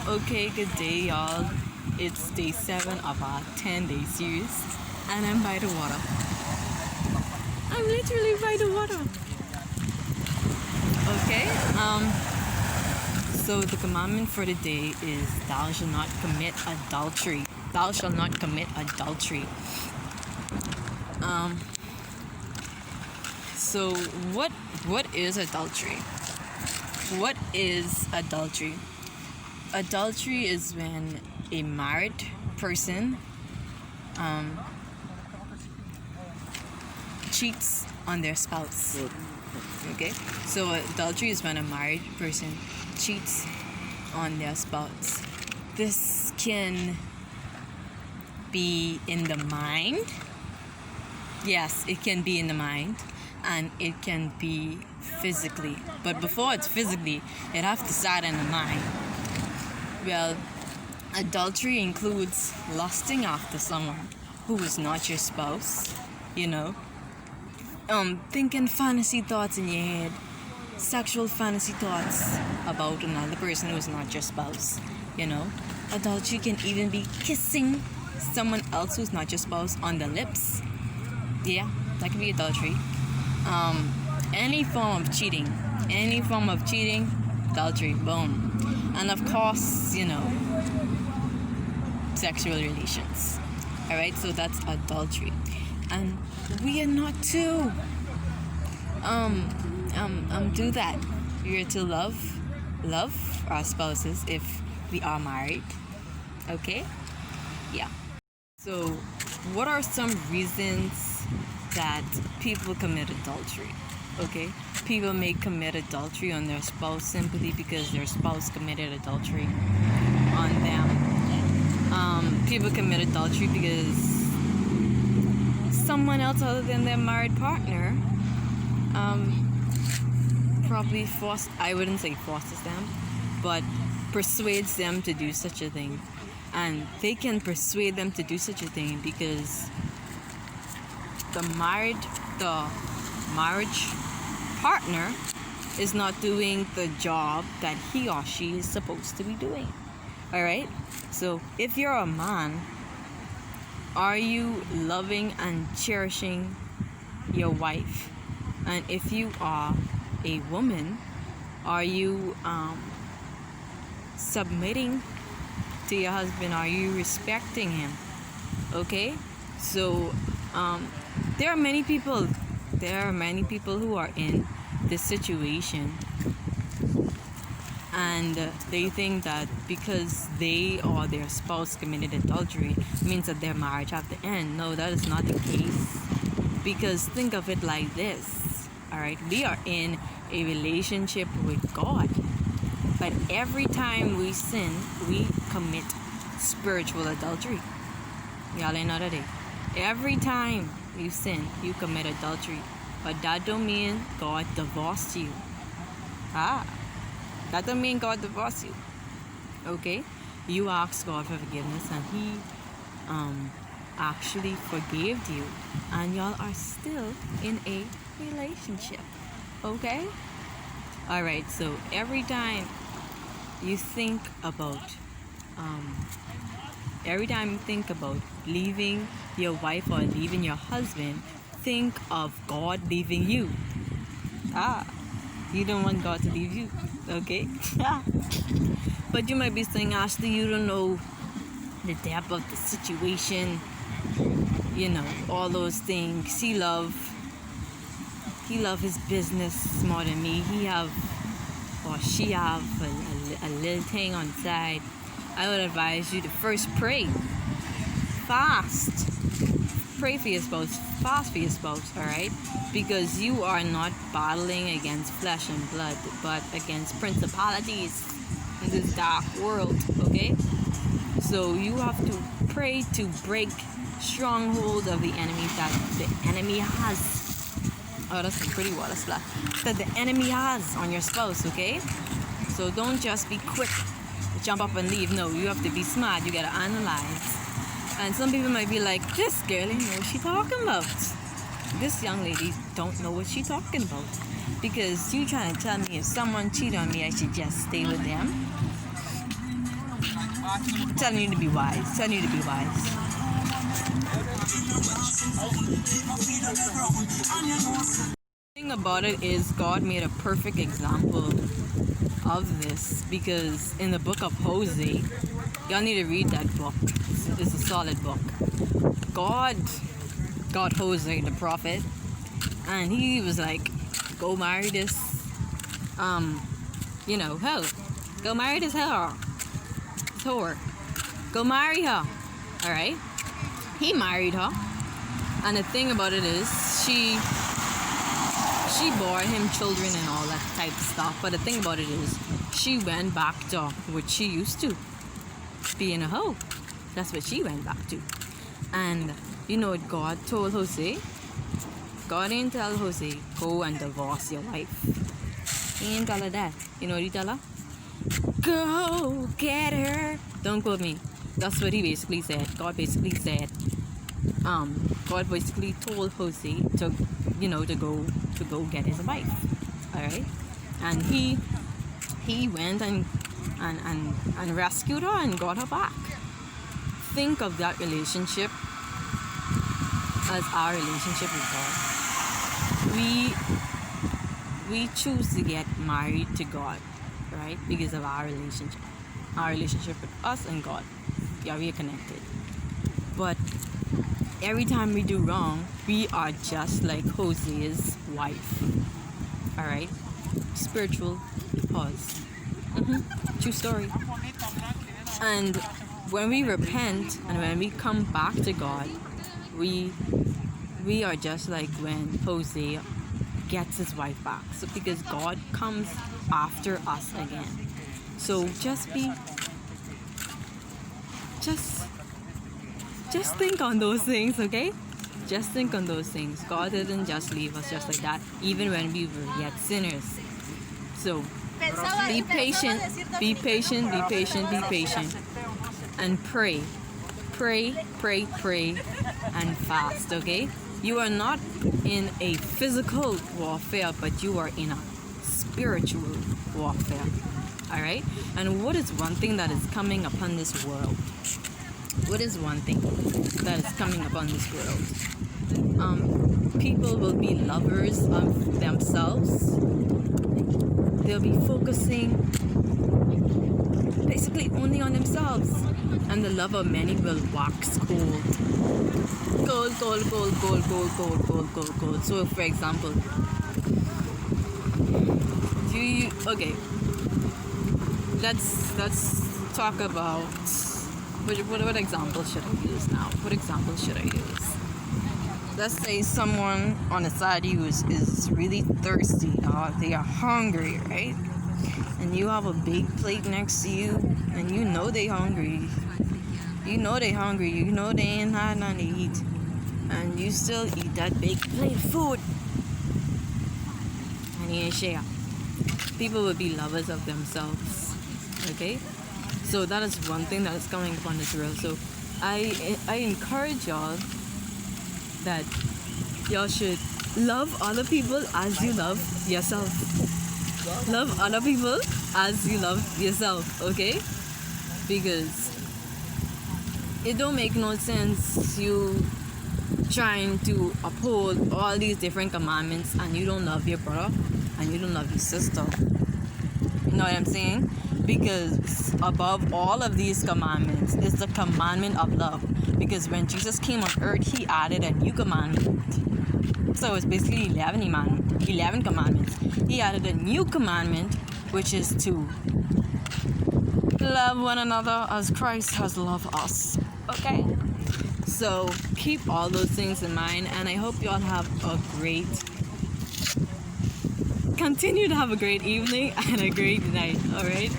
Okay, good day, y'all. It's day 7 of our 10-day series, and I'm by the water. I'm literally by the water. Okay, so the commandment for the day is thou shalt not commit adultery. Thou shalt not commit adultery. So what is adultery? What is adultery? Adultery is when a married person cheats on their spouse. Okay, so adultery is when a married person cheats on their spouse. This can be in the mind. Yes, it can be in the mind, and it can be physically. But before it's physically, it has to start in the mind. Well, adultery includes lusting after someone who is not your spouse, thinking fantasy thoughts in your head, sexual fantasy thoughts about another person who is not your spouse, Adultery can even be kissing someone else who's not your spouse on the lips. Yeah, that can be adultery. Any form of cheating, adultery, boom. And of course, sexual relations. Alright, so that's adultery. And we are not to do that. We are to love our spouses if we are married. Okay? Yeah. So what are some reasons that people commit adultery? Okay, people may commit adultery on their spouse simply because their spouse committed adultery on them. People commit adultery because someone else other than their married partner probably forces them, but persuades them to do such a thing. And they can persuade them to do such a thing because the marriage partner is not doing the job that he or she is supposed to be doing. Alright? So if you're a man, are you loving and cherishing your wife? And if you are a woman, are you submitting to your husband? Are you respecting him? Okay? So there are many people who are in this situation, and they think that because they or their spouse committed adultery means that their marriage have to end. No, that is not the case. Because think of it like this. Alright, we are in a relationship with God, but every time we sin, we commit spiritual adultery. Y'all ain't know that day. Every time you sin, you commit adultery. But that don't mean God divorced you. That don't mean God divorced you. Okay? You asked God for forgiveness, and He actually forgave you. And y'all are still in a relationship. Okay? Alright, so every time you think about leaving your wife or leaving your husband, think of God leaving you. You don't want God to leave you, okay? But you might be saying, Ashley, you don't know the depth of the situation, all those things. He love his business more than me. She have a little thing on the side. I would advise you to first pray. Fast. Pray for your spouse. Fast for your spouse, alright? Because you are not battling against flesh and blood, but against principalities in this dark world, okay? So you have to pray to break stronghold of the enemy that the enemy has. Oh, that's a pretty water splash. That the enemy has on your spouse, okay? So don't just be quick to jump up and leave. No, you have to be smart. You gotta analyze. And some people might be like, this girl ain't know what she talking about. This young lady don't know what she talking about. Because you trying to tell me if someone cheat on me, I should just stay with them. telling you to be wise. Telling you to be wise. The thing about it is God made a perfect example of this, because in the book of Hosea, y'all need to read that book. It's a solid book. God got Hosea the prophet, and he was like, go marry this hoe. Go marry this whore. Go marry her. Alright? He married her. And the thing about it is, she bore him children and all that type of stuff. But the thing about it is, she went back to what she used to, being a hoe. That's what she went back to. And you know what God told Hosea? God didn't tell Hosea, go and divorce your wife. He didn't tell her that. You know what he tell her? Go get her. Don't quote me. That's what he basically said. God basically said, God basically told Hosea to go get his wife. Alright? And he went and rescued her and got her back. Think of that relationship as our relationship with God. We choose to get married to God, right? Because of our relationship. Our relationship with us and God. Yeah, we are connected. But every time we do wrong, we are just like Hosea's wife. Alright? Spiritual pause. True story. And when we repent and when we come back to God, we are just like when Hosea gets his wife back. So because God comes after us again. So just think on those things, okay? Just think on those things. God didn't just leave us just like that, even when we were yet sinners. So be patient, and pray, and fast, okay? You are not in a physical warfare, but you are in a spiritual warfare, all right? And what is one thing that is coming upon this world? What is one thing that is coming upon this world? People will be lovers of themselves. They'll be focusing basically only on themselves, and the love of many will wax cold. Cold. So, for example, let's talk about what example should I use now? What example should I use? Let's say someone on the side of you is really thirsty, they are hungry, right? And you have a big plate next to you, and you know they hungry. You know they ain't had nothing to eat. And you still eat that big plate of food. And you ain't share. People will be lovers of themselves. Okay? So that is one thing that is coming upon this world. So I encourage y'all that y'all should love other people as you love yourself. Love other people as you love yourself, okay? Because it don't make no sense you trying to uphold all these different commandments and you don't love your brother and you don't love your sister. You know what I'm saying? Because above all of these commandments is the commandment of love. Because when Jesus came on earth, he added a new commandment. So it's basically 11 commandments. He added a new commandment, which is to love one another as Christ has loved us. Okay? So keep all those things in mind, and I hope you all continue to have a great evening and a great night, alright?